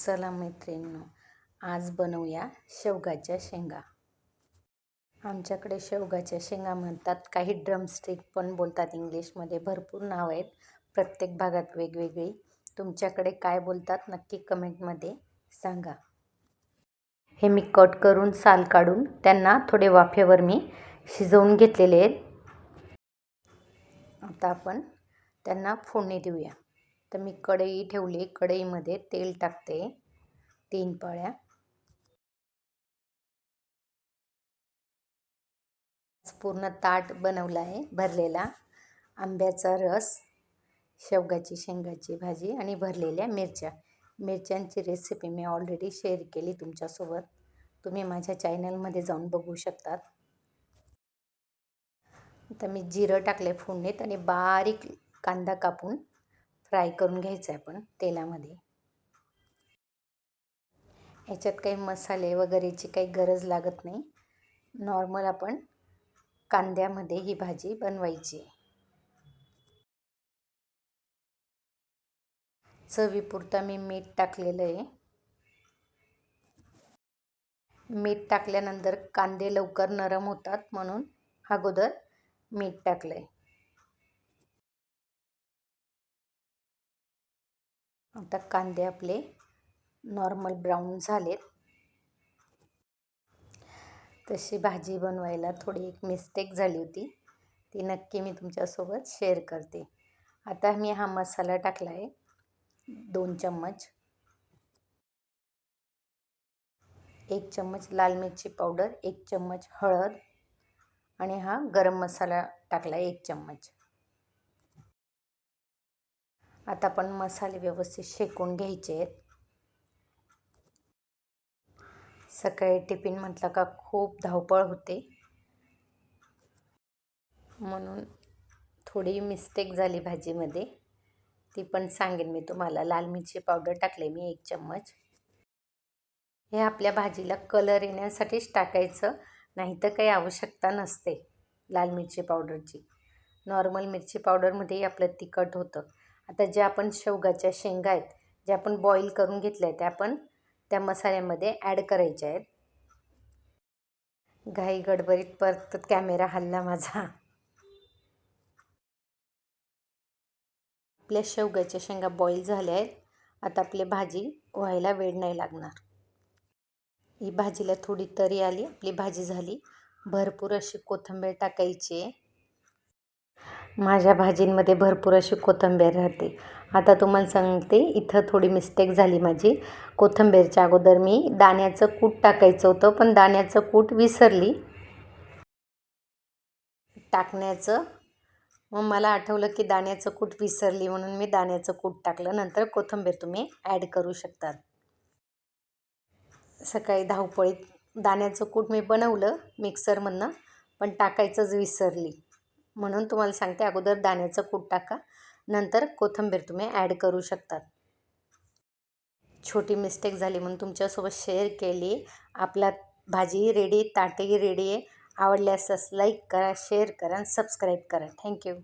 चला मैत्रिणींनो, आज बनवूया शेवगाच्या शेंगा. आमच्याकडे शेवगाच्या शेंगा म्हणतात, काही ड्रमस्टिक पण बोलतात. इंग्लिशमध्ये भरपूर नाव आहेत, प्रत्येक भागात वेगवेगळी. तुमच्याकडे काय बोलतात नक्की कमेंटमध्ये सांगा. हे मी कट करून साल काढून त्यांना थोडे वाफेवर मी शिजवून घेतलेले आहेत. आता आपण त्यांना फोडणी देऊया. तर मी कढई ठेवली, कढईमध्ये तेल टाकते 3 पळ्या. पूर्ण ताट बनवला आहे भरलेला. आंब्याचा रस, शेवगाची शेंगाची भाजी आणि भरलेल्या मिरच्यांची रेसिपी मी ऑलरेडी शेअर केली तुमच्यासोबत. तुम्ही माझ्या चॅनलमध्ये जाऊन बघू शकतात. आता मी जिरं टाकले फोडणीत आणि बारीक कांदा कापून फ्राय करून घ्यायचा आहे आपण तेलामध्ये. याच्यात काही मसाले वगैरेची काही गरज लागत नाही. नॉर्मल आपण कांद्यामध्ये ही भाजी बनवायची. चवीपुरता मी मीठ टाकलेलं आहे. मीठ टाकल्यानंतर कांदे लवकर नरम होतात म्हणून अगोदर मीठ टाकलंय. आता कांदे आपले नॉर्मल ब्राऊन झालेत. तशी भाजी बनवायला थोडी एक मिस्टेक झाली होती, ती नक्की मी तुमच्यासोबत शेअर करते. आता मी हा मसाला टाकला आहे 2 चम्मच. 1 चम्मच लाल मिरची पावडर, 1 चम्मच हळद आणि हा गरम मसाला टाकला 1 चम्मच. आता आपण मसाले व्यवस्थित शेकून घ्यायचे आहेत. सकाळी टिफिन म्हटलं का खूप धावपळ होते, म्हणून थोडी मिस्टेक झाली भाजीमध्ये, ती पण सांगेन मी तुम्हाला. लाल मिरची पावडर टाकले मी 1 चम्मच. हे आपल्या भाजीला कलर येण्यासाठीच टाकायचं, नाहीतर काही आवश्यकता नसते लाल मिरची पावडरची. नॉर्मल मिरची पावडरमध्येही आपलं तिखट होतं. आता ज्या आपण शेवगाच्या शेंगा आहेत, ज्या आपण बॉईल करून घेतल्या आहेत, त्या आपण त्या मसाल्यामध्ये ॲड करायच्या आहेत. घाई गडबडीत परत कॅमेरा हलला माझा. आपल्या शेवगाच्या शेंगा बॉईल झाल्या आहेत. आता आपली भाजी व्हायला वेळ नाही लागणार. ही भाजीला थोडी तरी आली, आपली भाजी झाली. भरपूर अशी कोथिंबीर टाकायची आहे. माझ्या भाजींमध्ये भरपूर अशी कोथिंबीर राहते. आता तुम्हाला सांगते, इथं थोडी मिस्टेक झाली माझी. कोथिंबीरच्या अगोदर मी दाण्याचं कूट टाकायचं होतं, पण दाण्याचं कूट विसरली टाकण्याचं. मग मला आठवलं की दाण्याचं कूट विसरली, म्हणून मी दाण्याचं कूट टाकलं. नंतर कोथिंबीर तुम्ही ॲड करू शकतात. सकाळी धावपळीत दाण्याचं कूट मी बनवलं मिक्सरमधनं, पण टाकायचंच विसरली. म्हणून तुम्हाला सांगते, अगोदर दाण्याचं कूट टाका, नंतर कोथिंबीर तुम्ही ॲड करू शकतात. छोटी मिस्टेक झाली म्हणून तुमच्यासोबत शेअर केली. आपला भाजी रेडी, ताटही रेडी आहे. आवडल्यास लाईक करा, शेअर करा आणि सबस्क्राईब करा. थँक्यू.